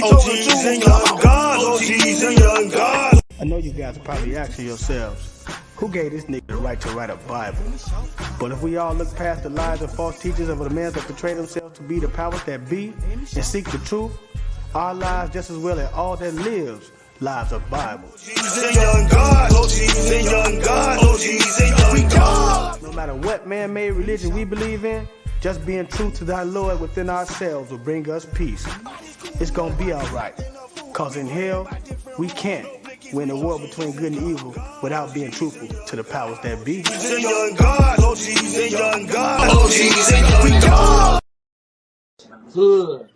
OGs and young gods, OGs and young gods. I know you guys are probably asking yourselves, who gave this nigga the right to write a Bible? But if we all look past the lies and false teachers of the men that portray themselves to be the powers that be and seek the truth, our lives just as well as all that lives lives of Bible. No matter what man-made religion we believe in, just being true to thy Lord within ourselves will bring us peace. It's gonna be alright, cause in hell, we can't win the war between good and evil without being truthful to the powers that be. Hood,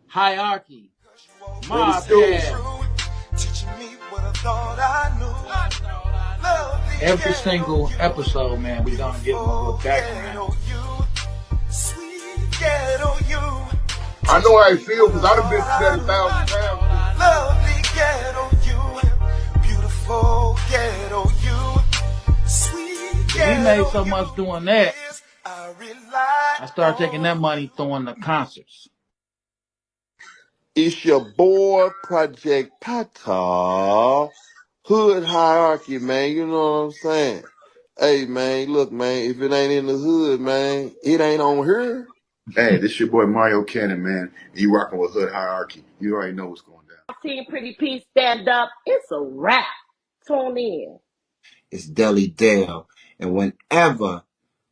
hierarchy, mob pad. Every single episode, man, we gonna give them a little background. I know how I feel because I've been through that 1,000 times. Lovely ghetto you, beautiful ghetto you, sweet ghetto. We made so much doing that. I started taking that money, throwing the concerts. It's your boy, Project Pata. Hood hierarchy, man. You know what I'm saying? Hey, man, look, man, if it ain't in the hood, man, it ain't on here. Hey, this your boy Mario Cannon, man. You rocking with Hood Hierarchy. You already know what's going down. Team Pretty P stand up. It's a wrap. Tune in. It's Deli Dale. And whenever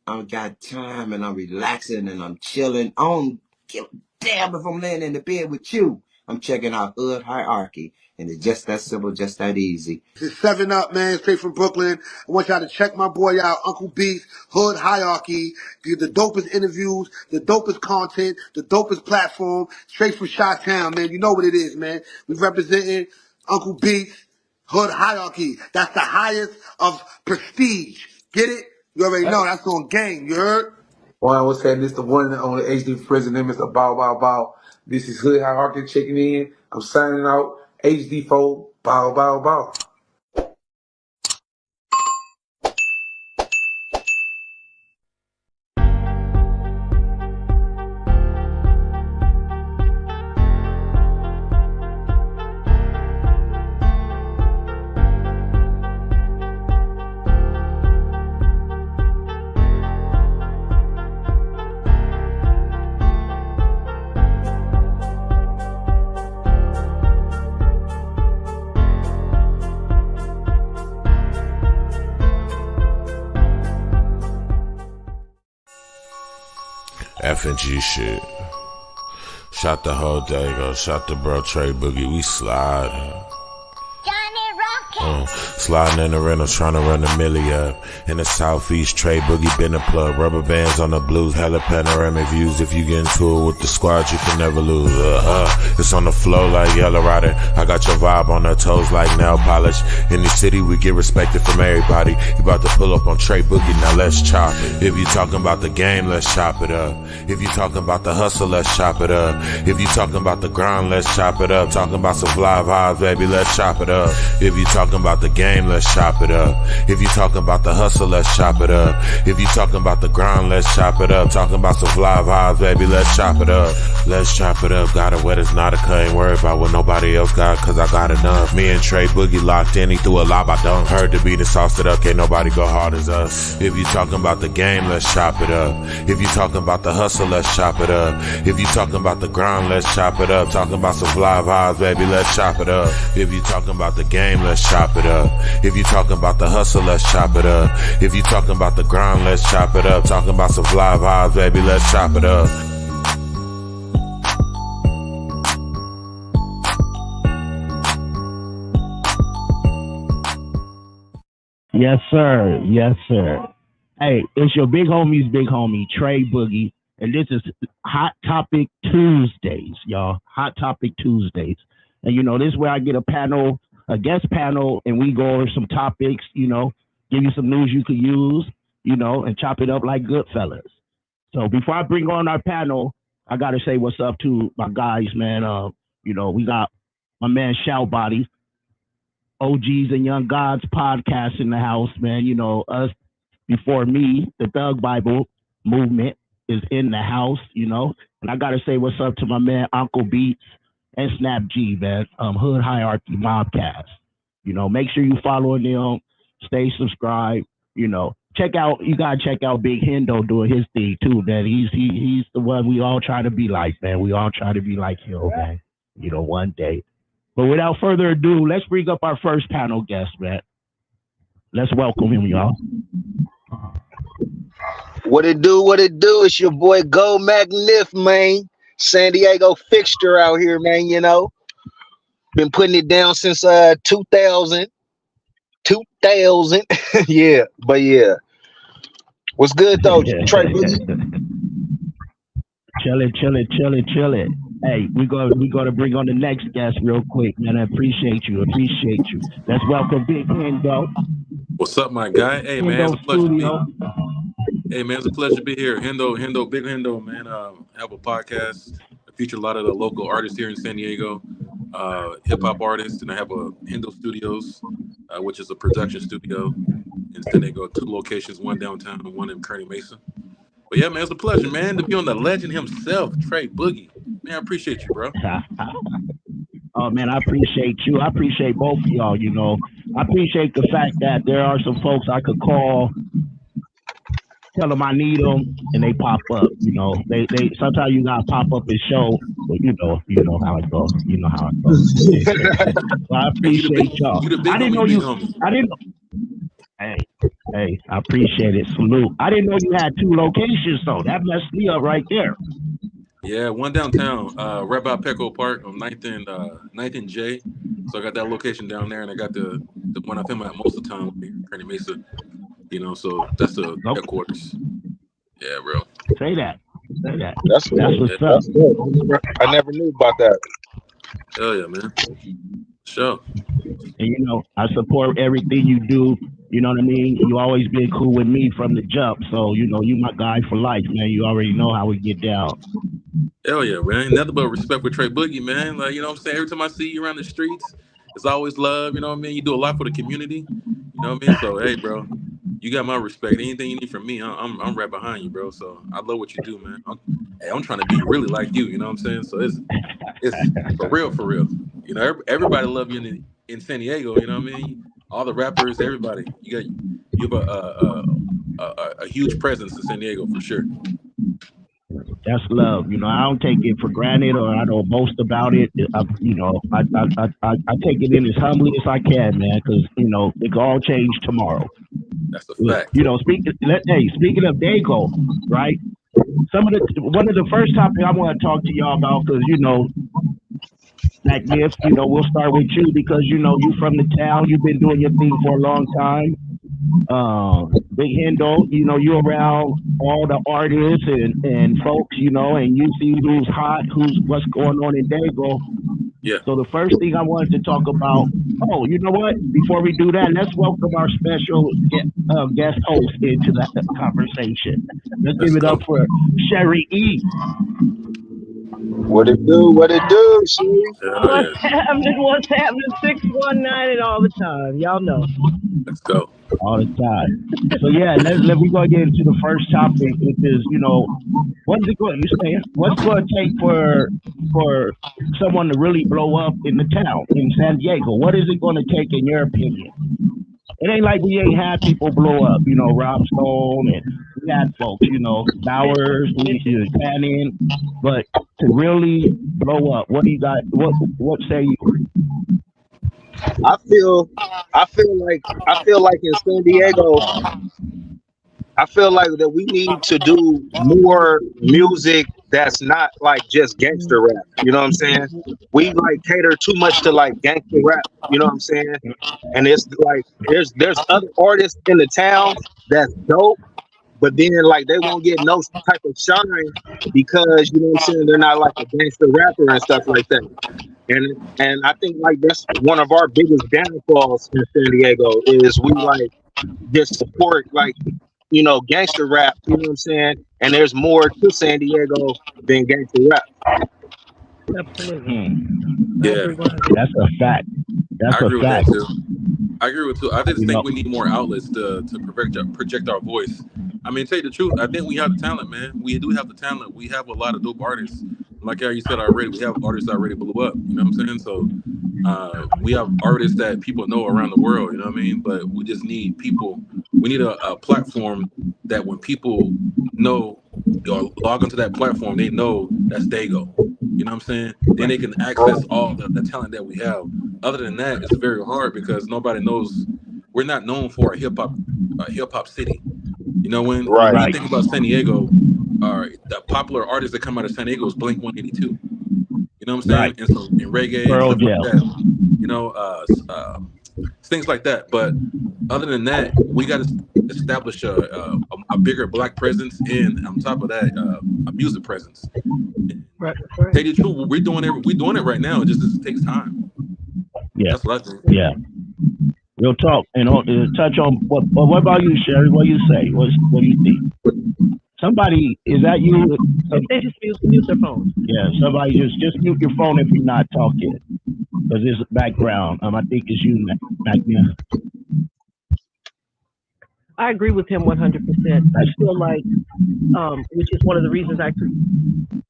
I got time and I'm relaxing and I'm chilling, I don't give a damn if I'm laying in the bed with you. I'm checking out Hood Hierarchy. And it's just that simple, just that easy. It's 7 Up, man, straight from Brooklyn. I want y'all to check my boy out, Uncle Beats, Hood Hierarchy. Get the dopest interviews, the dopest content, the dopest platform, straight from Chi-Town, man. You know what it is, man. We representing Uncle Beats, Hood Hierarchy. That's the highest of prestige. Get it? You already know. That's on game. You heard? Well, I was saying this the one and only HD president, Mr. Bow Bow Bow. This is Hood Hierarchy checking in. I'm signing out. HD4, bow, bow, bow. F&G shit. Shot the whole day, go. Shot the bro Tre Boogie. We sliding. Sliding in the rental, trying to run the milli up. In the southeast, Tre Boogie been a plug. Rubber bands on the blues, hella panoramic views. If you get into it with the squad, you can never lose. It's on the flow like Yellow Rider. I got your vibe on her toes like nail polish. In the city, we get respected from everybody. You about to pull up on Tre Boogie, now let's chop it. If you talking about the game, let's chop it up. If you talking about the hustle, let's chop it up. If you talking about the grind, let's chop it up. Talking about some fly vibes, baby, let's chop it up. If you talking about the game, let's chop it up. If you talking about the hustle, let's chop it up. If you talking about the grind, let's chop it up. Talking about some fly vibes, baby, let's chop it up. Let's chop it up. Got it wet, it's not a cut. Ain't worried about what nobody else got, cause I got enough. Me and Tre Boogie locked in, he threw a lob, I dunk. Heard the beat and sauced it up, can't nobody go hard as us. If you talking about the game, let's chop it up. If you talking about the hustle, let's chop it up. If you talking about the grind, let's chop it up. Talking about some fly vibes, baby, let's chop it up. If you talking about the game, let's chop it up. If you talking about the hustle, let's chop it up. If you talking about the grind, let's chop it up. Talking about some fly vibes, baby, let's chop it up. Yes, sir. Yes, sir. Hey, it's your big homie's big homie, Tre Boogie, and this is Hot Topic Tuesdays, y'all. Hot Topic Tuesdays. And, you know, this is where I get a guest panel, and we go over some topics, you know, give you some news you could use, you know, and chop it up like good fellas. So before I bring on our panel, I got to say what's up to my guys, man. You know, we got my man Shout Body, OGs and Young Gods podcast in the house, man. You know, us before me, the Thug Bible movement is in the house, you know. And I got to say what's up to my man Uncle Beats, and Snap G, man. Hood Hierarchy Mobcast. You know, make sure you following them, stay subscribed. You know, you gotta check out Big Hendo doing his thing too, man. He's the one we all try to be like, man. We all try to be like him, man. You know, one day. But without further ado, let's bring up our first panel guest, man. Let's welcome him, y'all. What it do? What it do? It's your boy Gold Macnif, man. San Diego fixture out here, man. You know, been putting it down since 2000. Yeah, but yeah. What's good though, Tre Boogie? Chilling. Hey, we gonna bring on the next guest real quick, man. I appreciate you. Let's welcome Big Hendo. What's up, my guy? Hey, man, it's a pleasure to be. Hey, man, it's a pleasure to be here. Hendo, Big Hendo, man. I have a podcast. I feature a lot of the local artists here in San Diego, hip hop artists, and I have a Hendo Studios, which is a production studio in San Diego. 2 locations, one downtown and one in Kearny Mesa. But yeah, man, it's a pleasure, man, to be on the legend himself, Tre Boogie. Man, I appreciate you, bro. Oh, man, I appreciate you. I appreciate both of y'all, you know. I appreciate the fact that there are some folks I could call, tell them I need them, and they pop up, you know. They sometimes you gotta pop up and show, but you know how it goes. So I appreciate y'all. I didn't know. Hey, I appreciate it. Salute. I didn't know you had 2 locations, though. That messed me up right there. Yeah, one downtown, right by Petco Park on 9th and J. So I got that location down there, and I got the one I film at most of the time here in Kearny Mesa. You know, so that's the headquarters. Yeah, bro. Say that. That's what's up. I never knew about that. Hell yeah, man. Sure. And you know, I support everything you do. You know what I mean? You always been cool with me from the jump. So, you know, you my guy for life, man. You already know how we get down. Hell yeah, man. Nothing but respect for Tre Boogie, man. Like, you know what I'm saying? Every time I see you around the streets, it's always love. You know what I mean? You do a lot for the community. You know what I mean? So, hey, bro, you got my respect. Anything you need from me, I'm right behind you, bro. So I love what you do, man. I'm trying to be really like you. You know what I'm saying? So it's for real. You know, everybody love you in San Diego. You know what I mean? All the rappers, everybody. You have a huge presence in San Diego for sure. That's love. You know, I don't take it for granted, or I don't boast about it. I take it in as humbly as I can, man, because, you know, it can all change tomorrow. That's a fact. You know, speaking of Dago, right? One of the first topics I want to talk to y'all about, because, you know, Macnif, you know, we'll start with you because, you know, you from the town. You've been doing your thing for a long time. Big Hendo, you know, you're around all the artists and folks, you know, and you see who's hot, what's going on in Dago. Yeah. So the first thing I wanted to talk about, you know what? Before we do that, let's welcome our special guest host into that conversation. Let's give it up for Sherry E. What it do? What's happening? 619 and all the time. Y'all know. Let's go. All the time. So yeah, we're gonna get into the first topic, which is, you know, what's it going to take for someone to really blow up in the town in San Diego? What is it going to take in your opinion? It ain't like we ain't had people blow up, you know, Rob Stone, and we had folks, you know, Bowers, Cannon, but to really blow up, what do you got? What say you? I feel like in San Diego, I feel like that we need to do more music that's not like just gangster rap. You know what I'm saying? We like cater too much to like gangster rap. You know what I'm saying? And it's like there's other artists in the town that's dope, but then like they won't get no type of shine because, you know what I'm saying, they're not like a gangster rapper and stuff like that. And I think like that's one of our biggest downfalls in San Diego is we like just support like, you know, gangster rap, you know what I'm saying? And there's more to San Diego than gangster rap. Absolutely. Yeah. That's a fact. I agree with that too. I just think we need more outlets to project our voice. I mean, to tell you the truth, I think we have the talent, man. We do have the talent. We have a lot of dope artists. like how you said already, we have artists that already blew up. You know what I'm saying? So we have artists that people know around the world. You know what I mean? But we just need people. We need a platform that when people know or log onto that platform, they know that's Dago. You know what I'm saying? Then they can access all the talent that we have. Other than that, it's very hard because nobody knows. We're not known for a hip hop city. You know, when we Right. think about San Diego, the popular artists that come out of San Diego is Blink 182. You know what I'm saying? Right. And so in reggae and Pearl stuff like Jam. that, you know, things like that. But other than that, we got to establish a bigger black presence, and on top of that, a music presence. Right. Tell you the truth, we're doing it right now. It just takes time. Yeah. That's what I think. Yeah. Real talk. And touch on what about you, Sherry? What do you say? What do you think? Somebody, is that you? They just mute their phone. Yeah, somebody just mute your phone if you're not talking, because there's background. I think it's you, Macnif. I agree with him 100%. I feel like, which is one of the reasons I am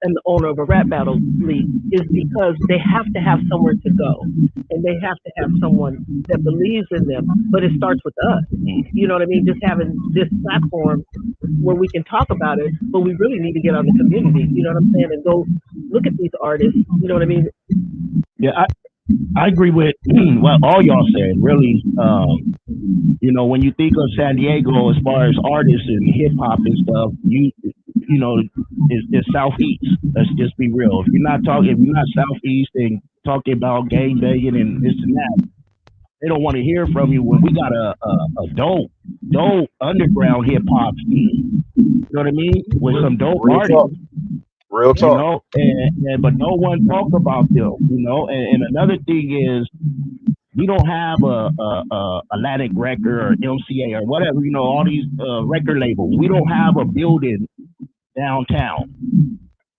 the owner of a rap battle league, is because they have to have somewhere to go, and they have to have someone that believes in them. But it starts with us. You know what I mean? Just having this platform where we can talk about it, but we really need to get on the community. You know what I'm saying? And go look at these artists. You know what I mean? Yeah, I agree with what all y'all said. Really, you know, when you think of San Diego as far as artists and hip hop and stuff, you know, it's Southeast. Let's just be real. If you're not Southeast and talking about gang banging and this and that, they don't want to hear from you. When we got a dope underground hip hop scene, you know what I mean, with some dope artists. Real talk. You know, but no one talk about them, you know. And another thing is, we don't have a Atlantic Record or MCA or whatever, you know, all these record labels. We don't have a building downtown.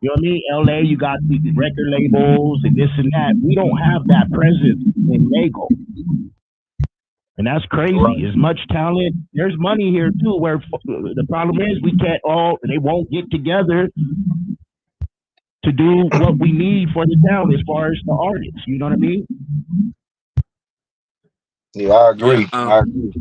You know what I mean? LA, you got the record labels and this and that. We don't have that presence in Dago. And that's crazy. As much talent, there's money here too, where the problem is they won't get together to do what we need for the town as far as the artists. You know what I mean? Yeah, I agree. Yeah, I agree.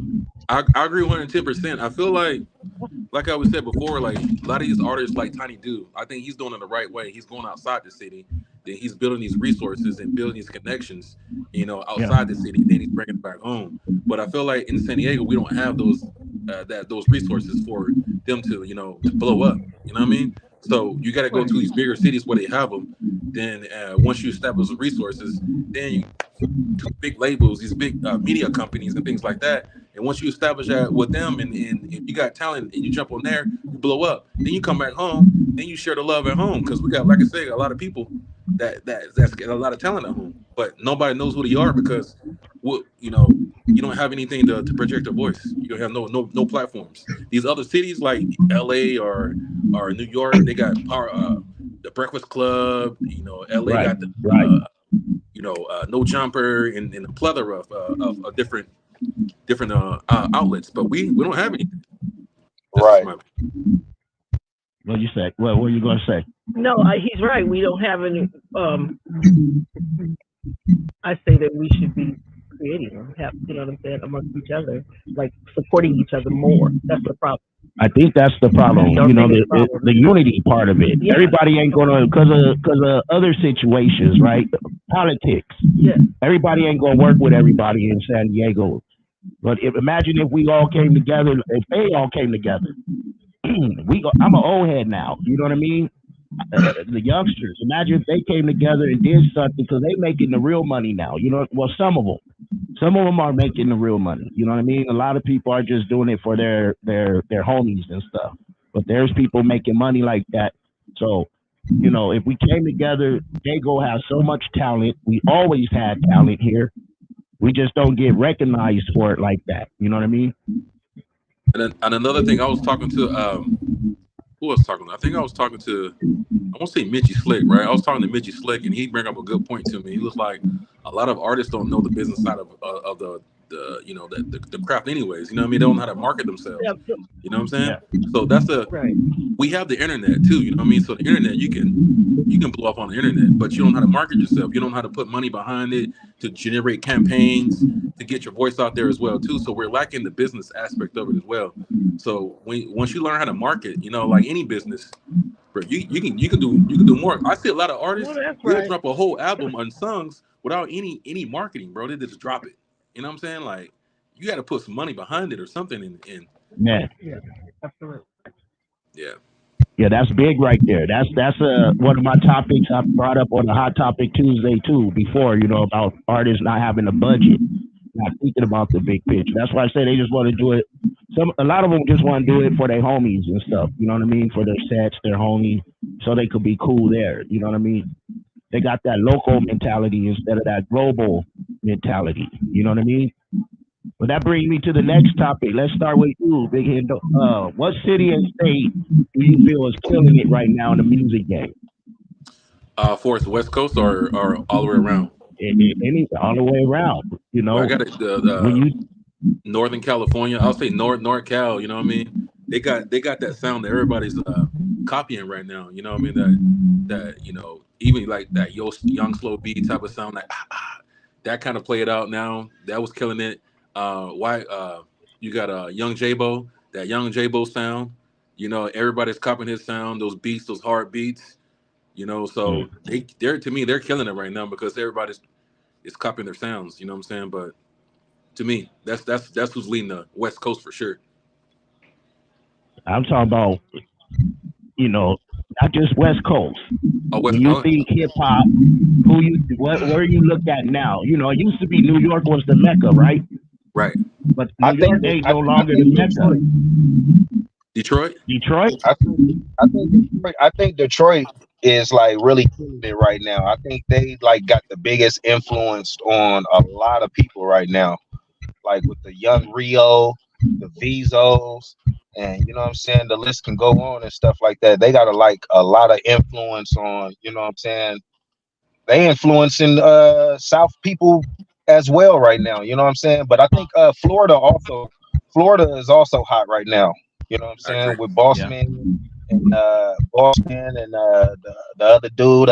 I agree 110%. I feel like I was said before, like a lot of these artists like Tiny Do, I think he's doing it the right way. He's going outside the city, then he's building these resources and building these connections, you know, outside the city, then he's bringing it back home. But I feel like in San Diego, we don't have those resources for them to, you know, to blow up. You know what I mean? So you got to go to these bigger cities where they have them. Then once you establish the resources, then you to big labels, these big media companies and things like that. And once you establish that with them, and if you got talent and you jump on there, you blow up. Then you come back home, then you share the love at home, because we got, like I said, a lot of people that's got a lot of talent at home, but nobody knows who they are because, you know, you don't have anything to project your voice. You don't have no platforms. These other cities like LA or New York, they got the Breakfast Club. You know, LA got the No Jumper and a plethora of different outlets, but we don't have anything. Right. What you say? What were you gonna say? No, he's right. We don't have any. I say that we should be creating or have, you know what I'm saying, amongst each other, like supporting each other more. That's the problem. I think that's the problem. You know, the unity part of it. Yeah. Everybody ain't gonna, because of other situations, right? Politics. Yeah. Everybody ain't gonna work with everybody in San Diego. But imagine if we all came together. If they all came together. I'm an old head now. You know what I mean? The youngsters. Imagine if they came together and did something, because they making the real money now. You know, well, some of them are making the real money. You know what I mean? A lot of people are just doing it for their homies and stuff. But there's people making money like that. So, you know, if we came together, Dago has so much talent. We always had talent here. We just don't get recognized for it like that. You know what I mean? And another thing, I was talking to who was talking to? I think I was talking to, I won't say Mitchie Slick, right? I was talking to Mitchie Slick, and he bring up a good point to me. He was like, a lot of artists don't know the business side of the craft anyways. You know what I mean? They don't know how to market themselves. You know what I'm saying? So Right. we have the internet too. You know what I mean? So the internet, you can blow up on the internet, but you don't know how to market yourself. You don't know how to put money behind it to generate campaigns to get your voice out there as well too. So we're lacking the business aspect of it as well. So once you learn how to market, like any business, bro, you can do more. I see a lot of artists, they'll drop a whole album on songs without any marketing, bro. They just drop it. You know what I'm saying? Like, you got to put some money behind it or something. Yeah. Absolutely. Yeah. Yeah, that's big right there. That's one of my topics I brought up on the Hot Topic Tuesday too before, about artists not having a budget, not thinking about the big picture. That's why I say they just want to do it. A lot of them just want to do it for their homies and stuff. You know what I mean? For their sets, their homies, so they could be cool there. You know what I mean? They got that local mentality instead of that global mentality. You know what I mean? But that brings me to the next topic. Let's start with you, Big Hendo. What city and state do you feel is killing it right now in the music game? For us, West Coast or all the way around? All the way around. Well, I got it. Northern California. I'll say North Cal. You know what I mean? They got that sound that everybody's copying right now. You know what I mean? That even like that young slow beat type of sound, like that kind of played out now. That was killing it. You got Young J-Bo, that Young J-Bo sound. Everybody's copying his sound, those beats, those hard beats. So they're to me, they're killing it right now because everybody's is copying their sounds. You know what I'm saying? But to me, that's who's leading the West Coast for sure. I'm talking about, not just West Coast. When you think hip hop, where you look at now? It used to be New York was the Mecca, right? Right. But New York ain't no longer the Mecca. Detroit. I think Detroit is like really killing it right now. I think they like got the biggest influence on a lot of people right now, like with the young Rio, the Vizos, and you know what I'm saying, the list can go on and stuff like that. They got a lot of influence on, you know what I'm saying, they influencing South people as well right now, you know what I'm saying. But I think Florida is also hot right now, you know what I'm saying, with Bossman and Bossman and the other dude,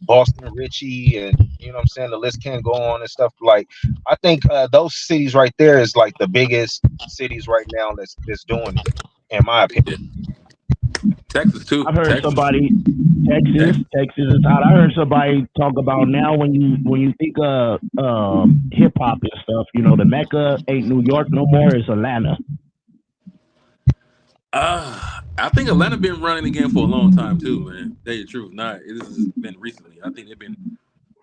Boston Richie, and you know what I'm saying, the list can go on and stuff. Like, I think those cities right there is like the biggest cities right now that's doing it, in my opinion. Texas too. I've heard somebody Texas is hot. I heard somebody talk about now when you think of hip hop and stuff, the Mecca ain't New York no more, it's Atlanta. I think Atlanta been running again for a long time too, man. Tell you the truth, this has been recently. I think they've been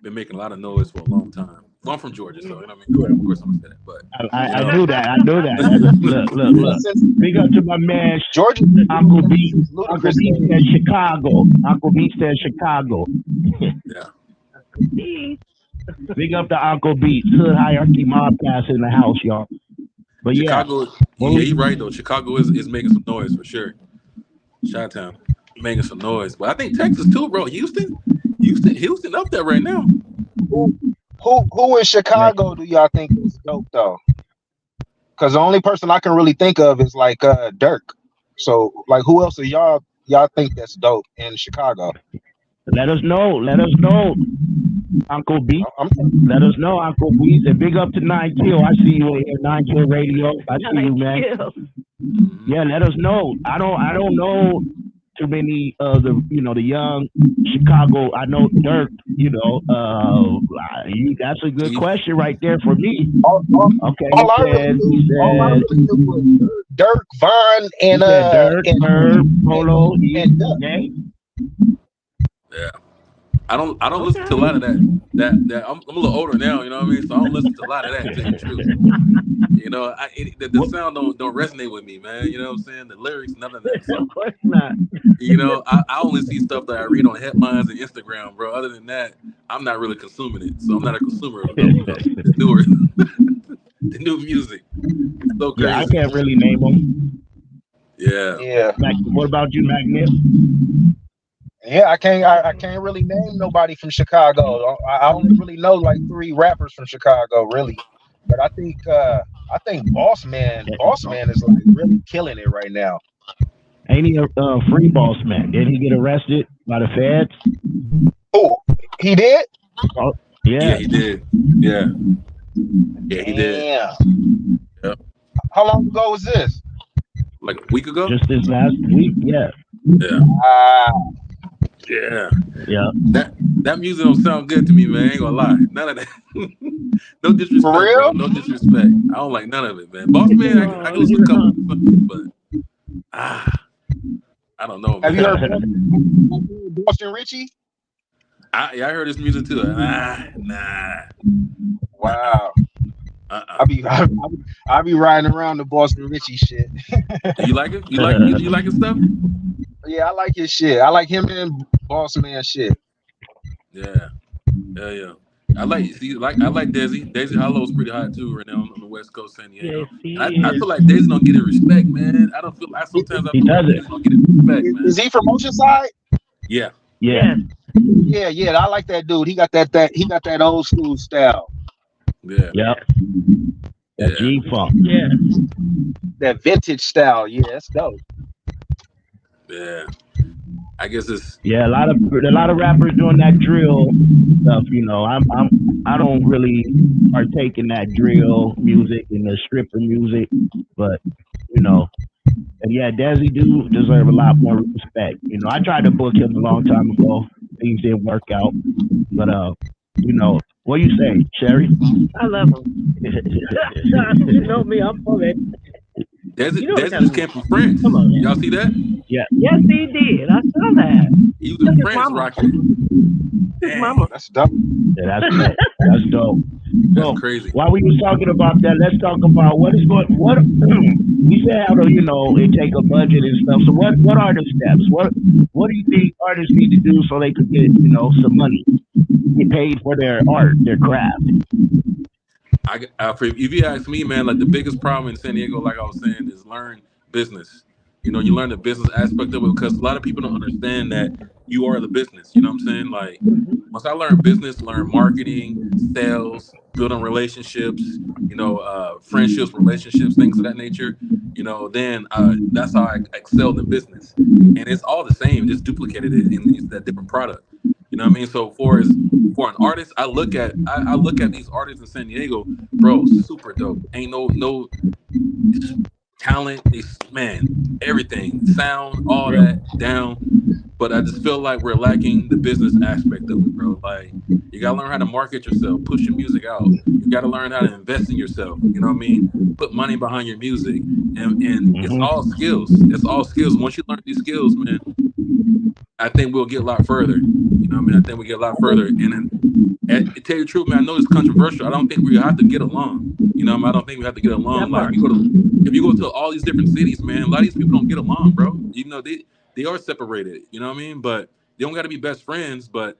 making a lot of noise for a long time. Well, I'm from Georgia, so you know what I mean. Of course, I'm gonna say that, but I knew that. Look. Big up to my man, Georgia. Uncle B. Uncle B said Chicago. Uncle B said Chicago. Yeah. Big up to Uncle B. Hood Hierarchy Mob Pass in the house, y'all. But Chicago, he's right though. Chicago is making some noise for sure. Chi-Town making some noise, but I think Texas too, bro. Houston up there right now. Who in Chicago do y'all think is dope though? Because the only person I can really think of is like Dirk. So like, who else are y'all think that's dope in Chicago? Let us know, Uncle B. Let us know, Uncle B. And big up to 9 Kill. I see you in here, 9 Kill Radio. I see you, man. Yeah, let us know. I don't know too many of the young Chicago. I know Dirk. That's a good question right there for me. Okay, all I really knew Dirk, Vaughn, and Dirk, Polo, and yeah. I don't listen to a lot of that. I'm a little older now, you know what I mean? So I don't listen to a lot of that, to tell you the truth. The sound don't resonate with me, man. You know what I'm saying? The lyrics, none of that. So, of course not. I only see stuff that I read on headlines and Instagram, bro. Other than that, I'm not really consuming it. So I'm not a consumer of the newer, the new music. It's so crazy. Yeah, I can't really name them. Yeah. What about you, Macnif? Yeah, I can't really name nobody from Chicago. I only really know like 3 rappers from Chicago, really. But I think Boss Man is like really killing it right now. Ain't he a free boss man? Did he get arrested by the feds? Oh, he did? Oh, Yeah, yeah. he did. Yeah, yeah, he did. Damn. Yep. How long ago was this? Like a week ago. Just this last week. Yeah. Yeah, Ah, yeah. Yeah. That music don't sound good to me, man. I ain't gonna lie. None of that. No for disrespect, bro. real? No disrespect. I don't like none of it, man. Boss Man, I can listen to a couple of songs, but I don't know, Have you man. heard Boston Richie? Yeah, I heard his music too. Nah. Wow. Uh-uh. I be riding around the Boston Richie shit. You like it? You like his stuff? Yeah, I like his shit. I like him and Boss Man shit. Yeah. I like Desi. Desi Hollow's pretty hot too right now on the West Coast, San Diego. Yes, he And I is. feel like Desi don't get his respect, man. Sometimes I He feel like doesn't. Desi don't get his respect, man. Is he from Oceanside? Yeah. Yeah. Yeah. I like that dude. He got that old school style. Yeah. Yep. That G funk. Yeah. That vintage style. Yeah, that's dope. Yeah. I guess it's Yeah, a lot of rappers doing that drill stuff. You know, I don't really partake in that drill music and the stripper music, but you know, and yeah, Desi do deserve a lot more respect. You know, I tried to book him a long time ago. Things didn't work out, but you know, what you say, Sherry? I love him. You know me, I'm for it. Desi, You know Desi just came from France. Come on, man. Y'all see that? Yeah. Yes, he did. I saw that. He was in His France mama. rocking it. His mama. That's dope. Yeah, that's dope. That's So, crazy. while we was talking about that, let's talk about what we said how to, you know, it take a budget and stuff. So what are the steps? What do you think artists need to do so they could get, you know, some money, get paid for their art, their craft? If you ask me, man, like the biggest problem in San Diego, like I was saying, is learn business. You know, you learn the business aspect of it because a lot of people don't understand that you are the business. You know what I'm saying? Like once I learned business, learn marketing, sales, building relationships, you know, friendships, relationships, things of that nature. You know, then that's how I excelled in business, and it's all the same, just duplicated it in that different product. You know what I mean? So for an artist, I look at these artists in San Diego, bro, super dope. Ain't no talent, everything, sound, all that down. But I just feel like we're lacking the business aspect of it, bro. Like you gotta learn how to market yourself, push your music out. You gotta learn how to invest in yourself. You know what I mean? Put money behind your music, and it's all skills. It's all skills. Once you learn these skills, man, I think we'll get a lot further. You know what I mean? I think we get a lot further. And then, to tell you the truth, man, I know it's controversial. I don't think we have to get along. You know what I mean? I don't think we have to get along. Like if you go to all these different cities, man, a lot of these people don't get along, bro. You know, they are separated. You know what I mean? But they don't got to be best friends. But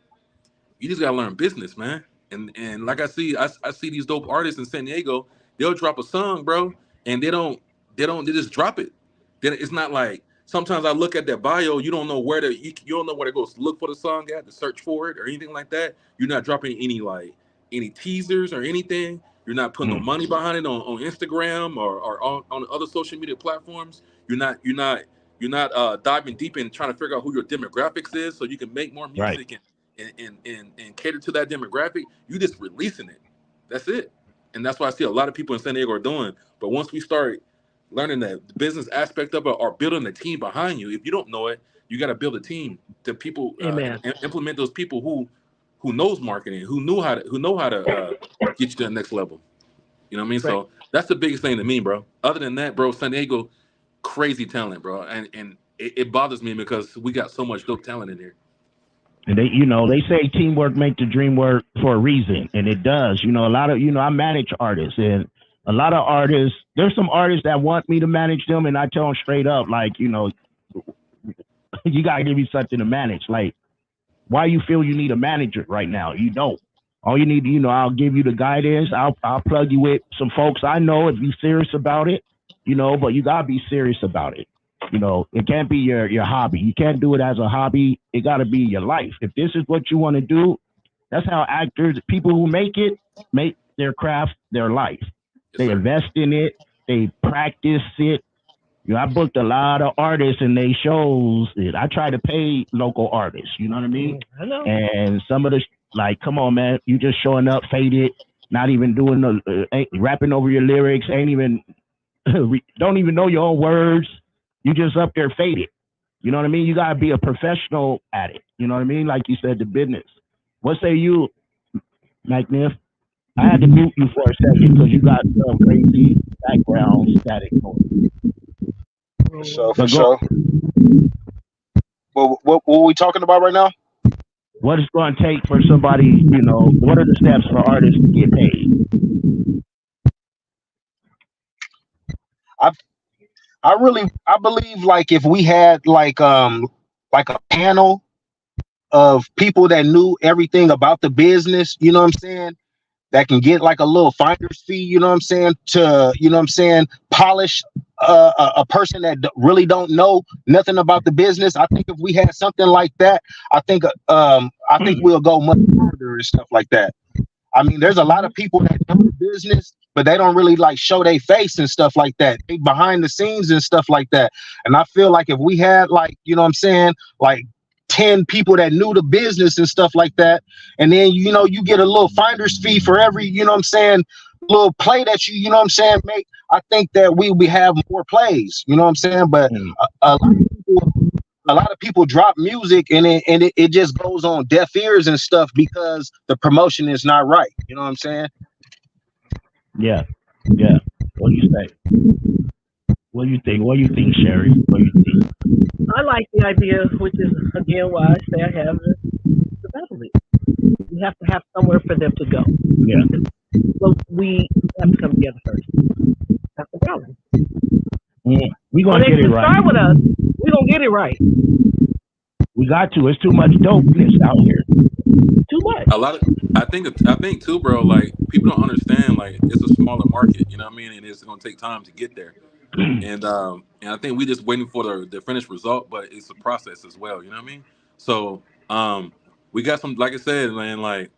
you just gotta learn business, man. And like I see these dope artists in San Diego. They'll drop a song, bro, and they just drop it. Then it's not like. Sometimes I look at their bio, you don't know where you don't know where to go look for the song at, to search for it or anything like that. You're not dropping any teasers or anything. You're not putting no money behind it on Instagram or on other social media platforms. You're not diving deep in trying to figure out who your demographics is so you can make more music and cater to that demographic. You just releasing it. That's it. And that's what I see a lot of people in San Diego are doing. But once we start learning the business aspect of it or building a team behind you. If you don't know it, you got to build a team to people implement those people who knows marketing, who know how to get you to the next level. You know what I mean? Right. So that's the biggest thing to me, bro. Other than that, bro, San Diego, crazy talent, bro, and it bothers me because we got so much dope talent in here. And they say teamwork make the dream work for a reason, and it does. You know, a lot of I manage artists and. A lot of artists, there's some artists that want me to manage them, and I tell them straight up, like, you know, you got to give me something to manage. Like, why you feel you need a manager right now? You don't. All you need, I'll give you the guidance. I'll plug you with some folks I know if you're serious about it, but you got to be serious about it. It can't be your hobby. You can't do it as a hobby. It got to be your life. If this is what you want to do, that's how actors, people who make it, their craft their life. Yes, They sir. invest in it. They practice it. You know, I booked a lot of artists and they shows it. I try to pay local artists. You know what I mean? I know. And some of the like, come on, man, you just showing up faded, not even doing the ain't rapping over your lyrics, ain't even don't even know your own words. You just up there faded. You know what I mean? You gotta be a professional at it. You know what I mean? Like you said, the business. What say you, Macnif? I had to mute you for a second because you got some crazy background static noise. For sure, for But go. sure. What are we talking about right now? What it's going to take for somebody, you know, what are the steps for artists to get paid? I believe like if we had like a panel of people that knew everything about the business, you know what I'm saying, that can get like a little finder's fee, you know what I'm saying, to, you know what I'm saying, polish a person that really don't know nothing about the business. I think if we had something like that, I think we'll go much further and stuff like that. I mean, there's a lot of people that know the business, but they don't really like show their face and stuff like that. They behind the scenes and stuff like that. And I feel like if we had like, you know what I'm saying, like 10 people that knew the business and stuff like that, and then, you know, you get a little finder's fee for every, you know what I'm saying, little play that you know what I'm saying, make, I think that we would have more plays, you know what I'm saying? But a lot of people drop music and it just goes on deaf ears and stuff because the promotion is not right. You know what I'm saying? Yeah. Yeah. What do you say? What do you think? What do you think, Sherry? What do you think? I like the idea, which is again why I say I have the battle league. We have to have somewhere for them to go. Yeah. Well, we have to come together first. That's the problem. We're going to get it right. Start with us. We're going to get it right. We got to. It's too much dopeness out here. Too much. A lot of I think too, bro, like people don't understand like it's a smaller market, you know what I mean? And it's gonna take time to get there. And I think we just waiting for the finished result, but it's a process as well, you know what I mean? So we got some, like I said, man, like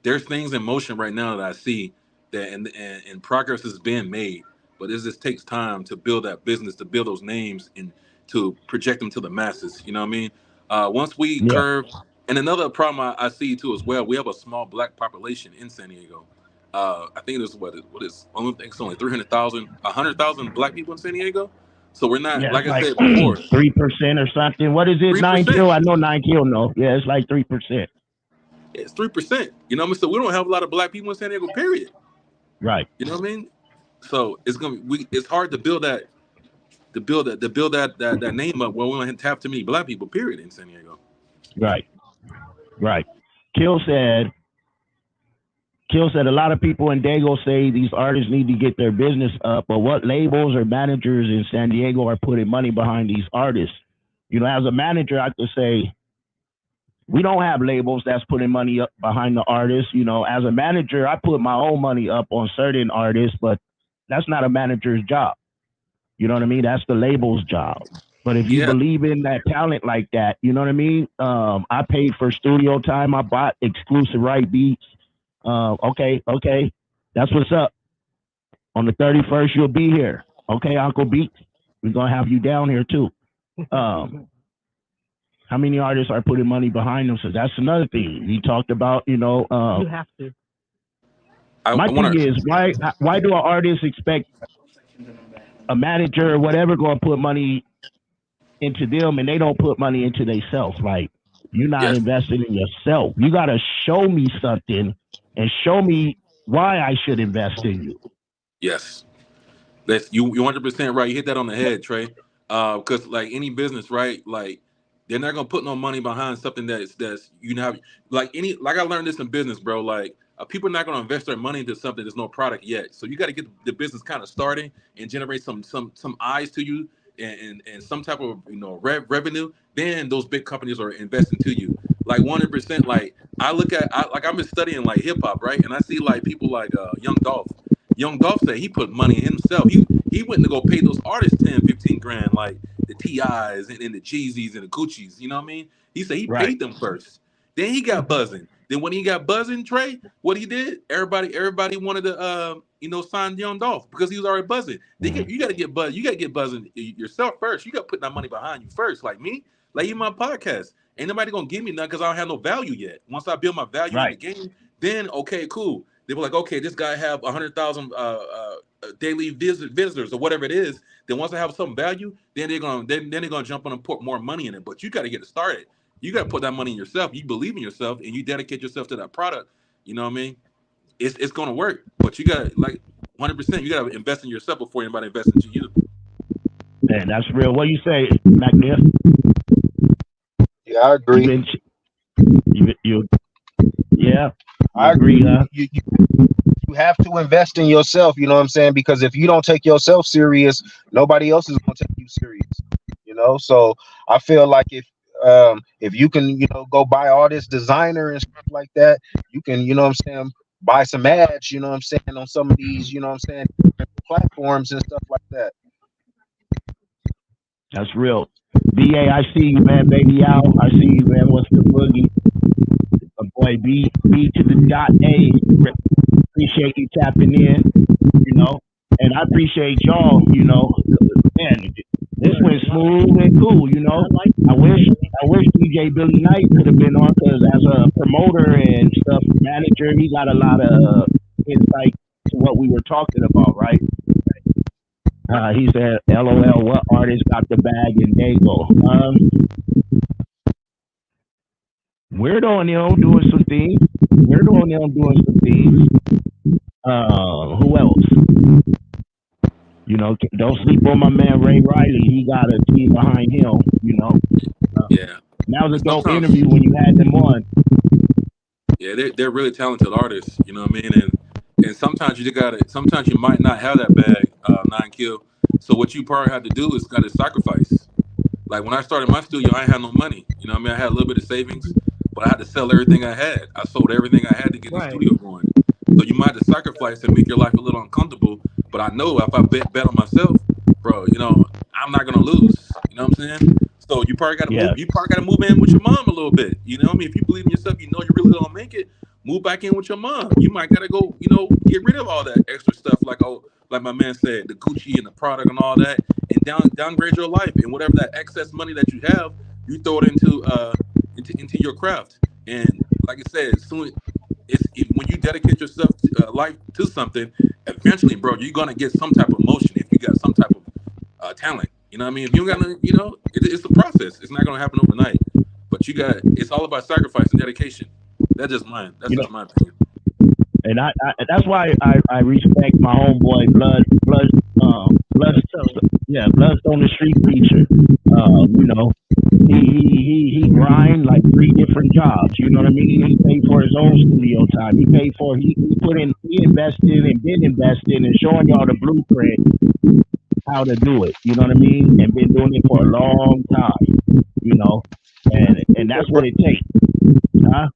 there's things in motion right now that I see that and progress is being made, but it just takes time to build that business, to build those names and to project them to the masses, you know what I mean? Once we curve. And another problem I see too as well, we have a small black population in San Diego. I think there's it's only 100,000 black people in San Diego. So we're not, like I said before, 3% or something. What is it? 3%. 9 kill? I know 9 kill. No, yeah, it's like 3%. It's 3%. You know what I mean? So we don't have a lot of black people in San Diego. Period. Right. You know what I mean? So it's hard to build that name up when we don't have too many black people. Period in San Diego. Right. Right. Kill said a lot of people in Dago say these artists need to get their business up, but what labels or managers in San Diego are putting money behind these artists? You know, as a manager, I could say we don't have labels that's putting money up behind the artists. You know, as a manager, I put my own money up on certain artists, but that's not a manager's job. You know what I mean? That's the label's job. But if you believe in that talent like that, you know what I mean? I paid for studio time. I bought exclusive right beats. Okay. That's what's up. On the 31st, you'll be here. Okay, Uncle Beats. We're going to have you down here too. How many artists are putting money behind them? So that's another thing. He talked about, you know. You have to. My thing is, why do artists expect a manager or whatever going to put money into them and they don't put money into themselves? Like, you're not investing in yourself. You got to show me something and show me why I should invest in you. Yes. That's you 100% right. You hit that on the head, Trey. Because like any business, right? Like they're not gonna put no money behind something that's you know, like I learned this in business, bro. Like people are not gonna invest their money into something that's no product yet. So you got to get the business kind of starting and generate some eyes to you and some type of, you know, revenue. Then those big companies are investing to you. Like 100%. Like I've been studying like hip hop, right? And I see like people like Young Dolph. Young Dolph said he put money in himself. He went to go pay those artists 10, 15 grand, like the T.I.s and the Jeezys and the Gucci's, you know what I mean? He said he paid them first. Then he got buzzing. Then when he got buzzing, Trey, what he did, everybody wanted to sign Young Dolph because he was already buzzing. You got to get buzz. You got to get buzzing yourself first. You got to put that money behind you first. Like me, like even my podcast, ain't nobody gonna give me nothing because I don't have no value yet. Once I build my value in the game, then okay, cool. They were like, okay, this guy have 100,000 daily visitors or whatever it is. Then once I have some value, then they're gonna jump on and put more money in it. But you got to get it started. You got to put that money in yourself. You believe in yourself and you dedicate yourself to that product. You know what I mean? It's gonna work. But you got to, like, 100%. You got to invest in yourself before anybody invests into you. Man, that's real. What you say, Macnif? Yeah, I agree. I agree. You have to invest in yourself, you know what I'm saying? Because if you don't take yourself serious, nobody else is going to take you serious, you know? So I feel like if you can, go buy all this designer and stuff like that, you can, you know what I'm saying, buy some ads, you know what I'm saying, on some of these, you know what I'm saying, platforms and stuff like that. That's real. BA, I see you, man. Baby out. I see you, man. What's the boogie? Boy, B to the dot A. Appreciate you tapping in, and I appreciate y'all, man, this went smooth and cool, I wish DJ Bille Knight could have been on, because as a promoter and stuff manager, he got a lot of insight to what we were talking about, right? He said, LOL, what artist got the bag and they go? Weirdo and them doing some things. Who else? Don't sleep on my man Ray Riley. He got a team behind him, Yeah. That was a dope interview when you had them on. Yeah, they're really talented artists, you know what I mean? And sometimes sometimes you might not have that bag, 9Kill. So what you probably have to do is got to sacrifice. Like when I started my studio, I ain't had no money. You know what I mean? I had a little bit of savings, but I had to sell everything I had. I sold everything I had to get the studio going. So you might have to sacrifice and make your life a little uncomfortable. But I know if I bet on myself, bro, I'm not gonna lose. You know what I'm saying? So you probably gotta move. You probably gotta move in with your mom a little bit. You know what I mean? If you believe in yourself, you really gonna make it. Move back in with your mom. You might gotta go. Get rid of all that extra stuff, like my man said, the Gucci and the product and all that, and downgrade your life. And whatever that excess money that you have, you throw it into your craft. And like I said, when you dedicate yourself life to something, eventually, bro, you're gonna get some type of motion if you got some type of talent. You know what I mean? If you got it's a process. It's not gonna happen overnight. But it's all about sacrifice and dedication. That's just mine. That's just my opinion. And I that's why I respect my homeboy Bloodstone the Street Preacher. He grind like 3 different jobs. You know what I mean? He paid for his own studio time. He invested and been investing and showing y'all the blueprint how to do it. You know what I mean? And been doing it for a long time. And that's what it takes. Huh?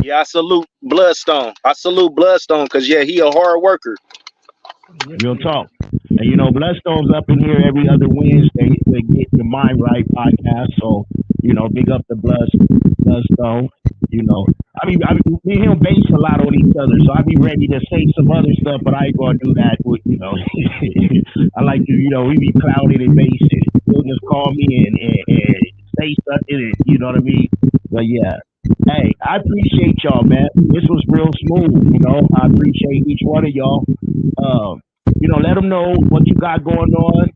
Yeah, I salute Bloodstone. Because he a hard worker. Real talk. And Bloodstone's up in here every other Wednesday. They get the Mind Right podcast. So, big up the Bloodstone. I mean, me and him base a lot on each other, so I be ready to say some other stuff, but I ain't gonna do that. I like to, we be clouded and basing. He'll just call me and say something, you know what I mean? But yeah. Hey, I appreciate y'all, man. This was real smooth, I appreciate each one of y'all. Let them know what you got going on,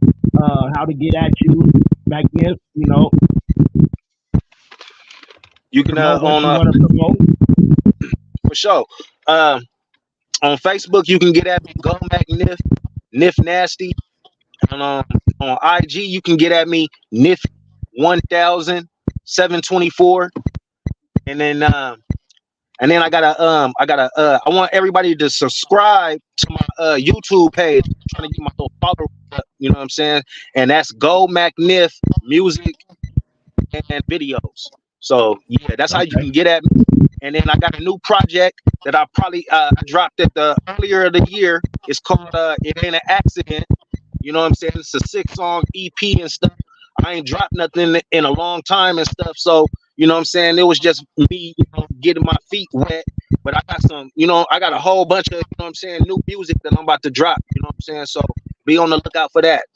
how to get at you, Macnif, You can promote. For sure. On Facebook, you can get at me, Go Macnif, Nif Nasty. And on IG, you can get at me, Nif 1000-724. And then I want everybody to subscribe to my YouTube page. I'm trying to get my little follower up, you know what I'm saying? And that's Go Macnif Music and Videos. So yeah, that's how you can get at me. And then I got a new project that I probably dropped at the earlier of the year. It's called It Ain't an Accident. You know what I'm saying? It's a 6-song EP and stuff. I ain't dropped nothing in a long time and stuff. So, You know what I'm saying? It was just me, getting my feet wet. But I got I got a whole bunch of, what I'm saying, new music that I'm about to drop. You know what I'm saying? So be on the lookout for that.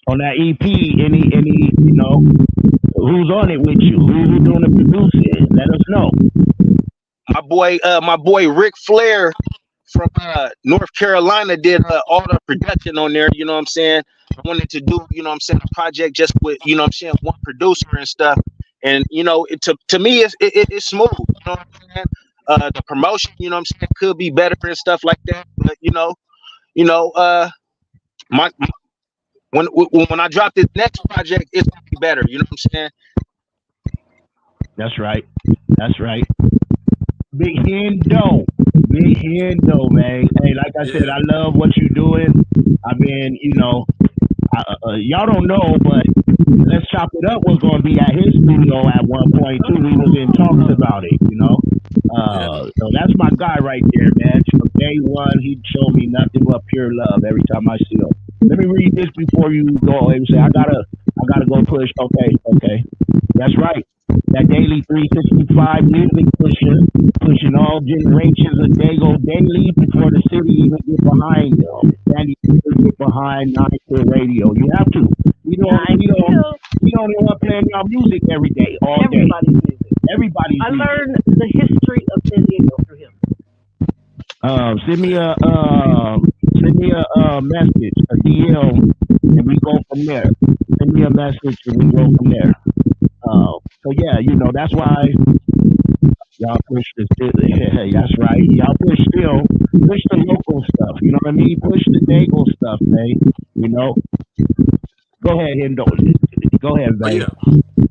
On that EP, any, who's on it with you? Who's doing the producing? Let us know. My boy Ric Flair from North Carolina did all the production on there. You know what I'm saying? I wanted to do, a project just with, one producer and stuff. And to me, it's smooth. You know what I'm saying? The promotion, could be better and stuff like that. But my when I drop this next project, it's gonna be better. You know what I'm saying? That's right. Big Hendo, man. Hey, like I said, I love what you're doing. I mean, y'all don't know, but Let's Chop It Up was going to be at his studio at one point too. We was in talks about it, So that's my guy right there, man. From day one, he showed me nothing but pure love every time I see him. Let me read this before you go. And say I gotta go push. Okay, that's right. That daily 365 music pushing all generations of Dago daily before the city even get behind them. And you get behind Nine Radio. You have to. We don't even want playing your music every day, all day. Everybody's music. I learned the history of San Diego through him. Send me a message, a DM, and we go from there. Send me a message and we go from there. So yeah, that's why y'all push this. That's right. Y'all push the local stuff. You know what I mean? Push the Dago stuff, man. Go ahead, Hendo. Go ahead, man. Yeah.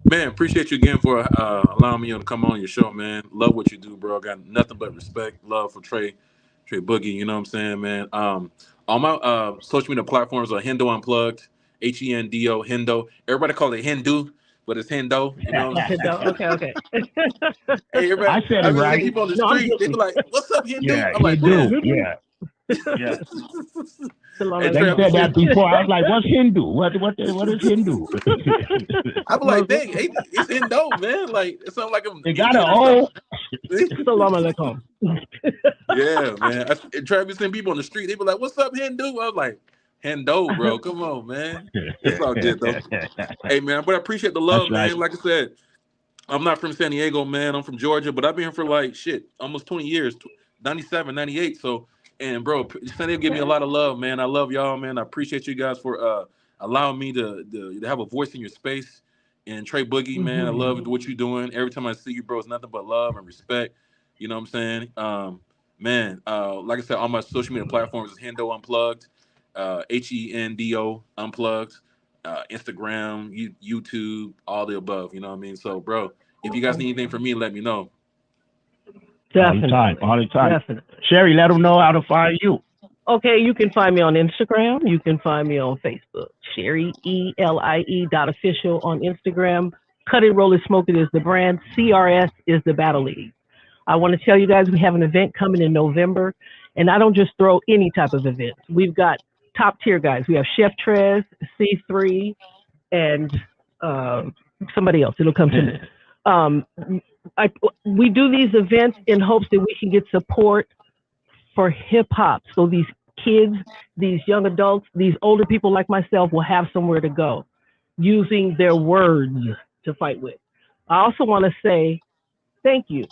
Man, appreciate you again for allowing me to come on your show, man. Love what you do, bro. Got nothing but respect, love for Tre Boogie. You know what I'm saying, man? On my social media platforms are Hendo Unplugged, Hendo, Hendo. Everybody call it Hindu, but it's Hendo. You know what I'm saying? Okay. Hey, everybody, I said it right. People on the street, they be like, "What's up, Hindu?" Yeah, I'm like, Hindu. Yeah. They said that before. I was like, "What's Hindu? What is Hindu?" I be like, "Dang, it's Hindu, man! Like it sounds like I'm." They got an O. Salam alaikum. Yeah, man. I try to send people on the street. They be like, "What's up, Hindu?" I was like, "Hendo, bro. Come on, man. It's all good though." Hey, man, but I appreciate the love, man. Right. Like I said, I'm not from San Diego, man. I'm from Georgia, but I've been here for almost 20 years, 97, 98. So, and bro, San Diego give me a lot of love, man. I love y'all, man. I appreciate you guys for allowing me to have a voice in your space. And Tre Boogie, man, I love what you're doing. Every time I see you, bro, it's nothing but love and respect. You know what I'm saying? Man, like I said, on my social media platforms is Hendo Unplugged, Hendo Unplugged, Instagram, YouTube, all the above. You know what I mean? So, bro, if you guys need anything from me, let me know. Definitely. All the time. Definitely. Sherry, let them know how to find you. Okay, you can find me on Instagram. You can find me on Facebook. Sherry, ELIE.official on Instagram. Cut It, Roll It, Smoke It is the brand. CRS is the battle league. I want to tell you guys we have an event coming in November, and I don't just throw any type of events. We've got top tier guys. We have Chef Trez, C3, and somebody else. It'll come to me. We do these events in hopes that we can get support for hip hop. So these kids, these young adults, these older people like myself will have somewhere to go using their words to fight with. I also want to say thank you.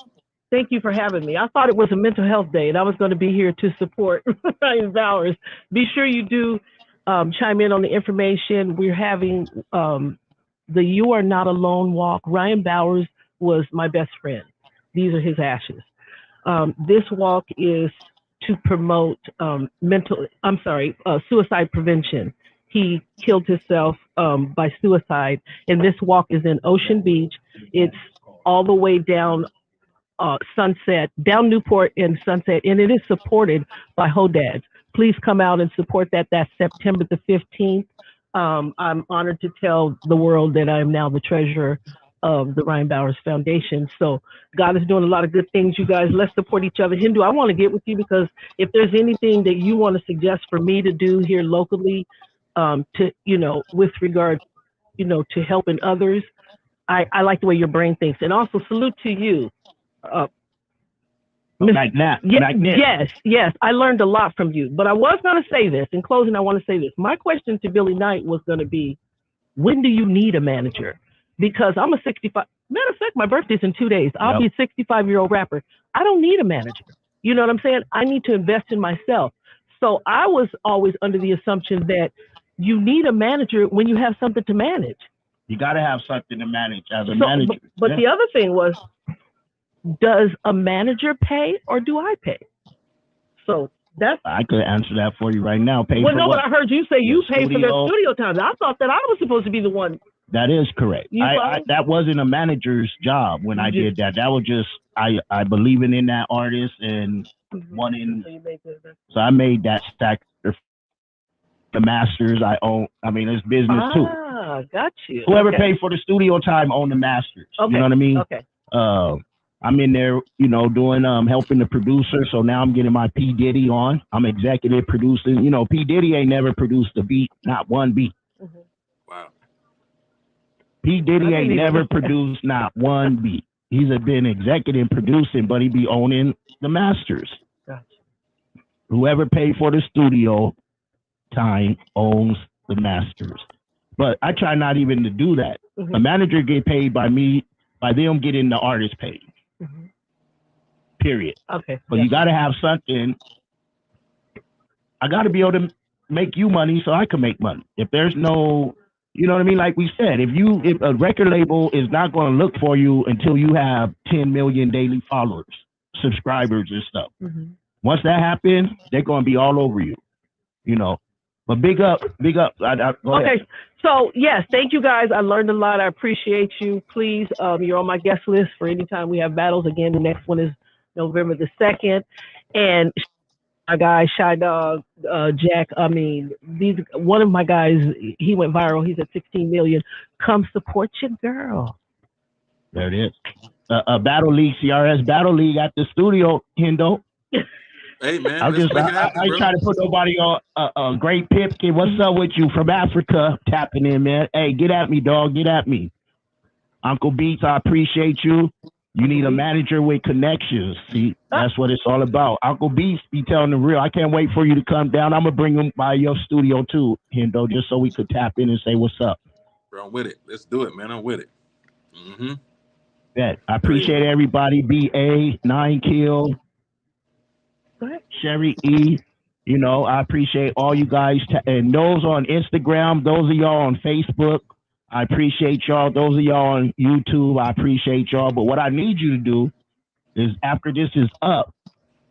Thank you for having me. I thought it was a mental health day and I was going to be here to support Ryan Bowers. Be sure you do chime in on the information. We're having the You Are Not Alone walk. Ryan Bowers was my best friend. These are his ashes. This walk is to promote suicide prevention. He killed himself by suicide, and this walk is in Ocean Beach. It's all the way down Sunset, down Newport and Sunset, and it is supported by Hodads. Please come out and support that. That's September the 15th. I'm honored to tell the world that I am now the treasurer of the Ryan Bowers Foundation. So God is doing a lot of good things, you guys. Let's support each other. Hindu, I want to get with you because if there's anything that you want to suggest for me to do here locally, with regard, to helping others, I like the way your brain thinks, and also salute to you. Macnif. Yes, I learned a lot from you. But I was going to say this. In closing, I want to say this. My question to Bille Knight was going to be, when do you need a manager? Because I'm a 65. Matter of fact, my birthday's in 2 days. I'll be a 65-year-old rapper. I don't need a manager. You know what I'm saying? I need to invest in myself. So I was always under the assumption that you need a manager when you have something to manage. You got to have something to manage as a manager. But the other thing was, does a manager pay or do I pay? So that's... I could answer that for you right now. But I heard you say you pay for their studio time. I thought that I was supposed to be the one. That is correct. That wasn't a manager's job when I did that. That was just, I believing in that artist and wanting. So I made that stack. The masters I own. I mean, it's business too. Got you. Whoever paid for the studio time own the masters. Okay. You know what I mean? Okay. I'm in there, doing helping the producer. So now I'm getting my P. Diddy on. I'm executive producing. P. Diddy ain't never produced a beat, not one beat. Mm-hmm. Wow. P. Diddy ain't never produced not one beat. He's been executive producing, but he be owning the masters. Gotcha. Whoever paid for the studio time owns the masters. But I try not even to do that. Mm-hmm. A manager get paid by me, by them getting the artist paid. Mm-hmm. Period. Okay. But you got to have something. I got to be able to make you money so I can make money. If there's no, you know what I mean? Like we said, if a record label is not going to look for you until you have 10 million daily followers, subscribers and stuff. Mm-hmm. Once that happens, they're going to be all over you, But big up. Go ahead. So yes, thank you guys. I learned a lot. I appreciate you. Please, you're on my guest list for any time we have battles. Again, the next one is November the 2nd. And my guy, Shy Dog, Jack, one of my guys, he went viral. He's at 16 million. Come support your girl. There it is. Battle League, CRS Battle League at the studio, Hendo. Hey man, I ain't trying to put nobody on a great Pipkin. What's up with you from Africa? Tapping in, man. Hey, get at me, dog. Get at me. Uncle Beats, I appreciate you. You need a manager with connections. See, that's what it's all about. Uncle Beats be telling the real. I can't wait for you to come down. I'm gonna bring him by your studio too, Hendo, just so we could tap in and say what's up. Bro, I'm with it. Let's do it, man. I'm with it. Mm-hmm. Yeah, I appreciate everybody. BA, 9 Kill. Sherry E, I appreciate all you guys. And those on Instagram, those of y'all on Facebook, I appreciate y'all. Those of y'all on YouTube, I appreciate y'all. But what I need you to do is after this is up,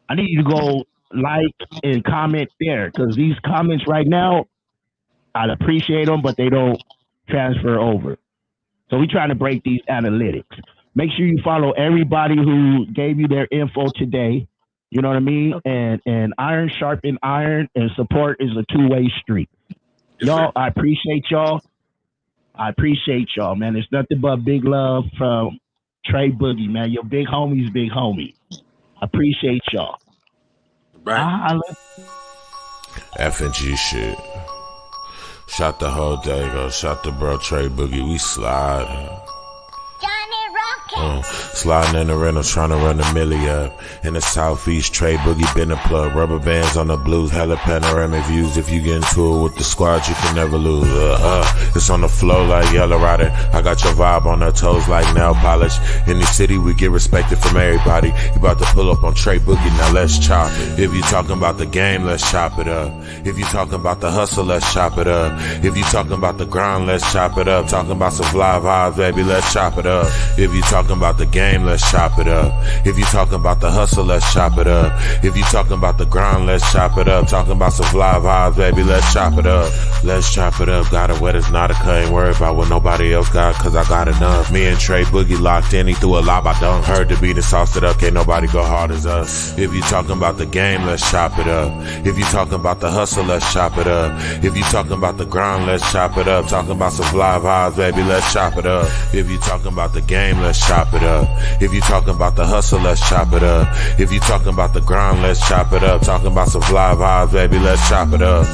I need you to go like and comment there. Because these comments right now, I appreciate them, but they don't transfer over. So we're trying to break these analytics. Make sure you follow everybody who gave you their info today. You know what I mean? Okay. And iron sharpen iron, and support is a two-way street. Y'all, I appreciate y'all. Man. It's nothing but big love from Tre Boogie, man. Your big homie's big homie. I appreciate y'all. Right. F and G shit. Shot the whole day, go. Shot the bro Tre Boogie. We slide. Sliding in the rental, trying to run the milli up. In the southeast, Tre Boogie been a plug. Rubber bands on the blues, hella panoramic views. If you get into it with the squad, you can never lose. It's on the flow like Yellow Rider. I got your vibe on her toes like nail polish. In the city, we get respected from everybody. You about to pull up on Tre Boogie, now let's chop. If you talking about the game, let's chop it up. If you talking about the hustle, let's chop it up. If you talking about the grind, let's chop it up. Talking about some fly vibes, baby, let's chop it up. If you talking about the game, let's chop it up. If you talking about the hustle, let's chop it up. If you talking about the grind, let's chop it up. Talking about some fly vibes, baby, let's chop it up. Let's chop it up. Got it wet as not a cut. Ain't worried about what nobody else got, cause I got enough. Me and Tre Boogie locked in, he threw a lob, I done. Heard the beat and sauced it up, can't nobody go hard as us. If you talking about the game, let's chop it up. If you talking about the hustle, let's chop it up. If you talking about the grind, let's chop it up. Talking about some fly vibes, baby, let's chop it up. If you talking about the game, let's chop it up. If you talking about the hustle, let's chop it up. If you talking about the grind, let's chop it up. Talking about some fly vibes, baby, let's chop it up.